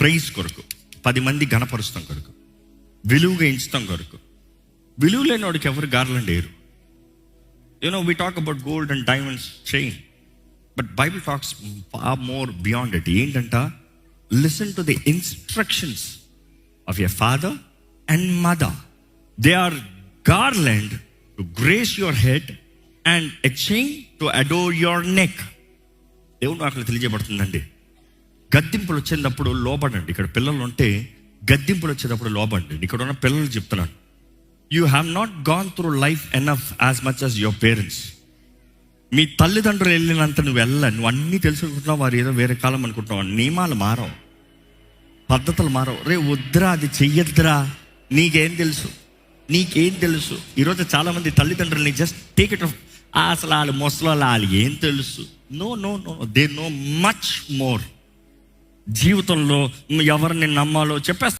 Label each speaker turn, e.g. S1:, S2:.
S1: Praise కొరకు, 10 మంది గణపరుస్తాం కొరకు, విలువగా ఎంచుతాం కొరకు. విలువ లేని వాడికి ఎవరు గార్లండ్ వేయరు. We talk about gold and diamonds chain, but Bible talks far more beyond it. ఏంటంట? Listen to the instructions of your father and mother. They are garland to grace your head and a chain to adorn your neck. దేవుడు అక్కడ తెలియజేయబడుతుందండి. గద్దింపులు వచ్చేటప్పుడు లోబడండి. ఇక్కడ పిల్లలు ఉంటే గద్దింపులు వచ్చేటప్పుడు లోబడండి. ఇక్కడ ఉన్న పిల్లలు చెప్తున్నాను, you have not gone through life enough as much as your parents. మీ తల్లిదండ్రులు వెళ్ళినంత నువ్వు నువ్వు అన్నీ తెలుసుకుంటున్నావు, వారు ఏదో వేరే కాలం అనుకుంటున్నావు. నియమాలు మారవు, పద్ధతులు మారవు. వద్దురా, అది చెయ్యొద్దురా, నీకేం తెలుసు. ఈరోజు చాలామంది తల్లిదండ్రులని జస్ట్ టేక్ ఇట్ ఆఫ్. అసలు వాళ్ళు ముసలి, వాళ్ళు ఏం తెలుసు? No, they know much more. జీవితంలో ఎవరిని నమ్మాలో చెప్పేస్తారు.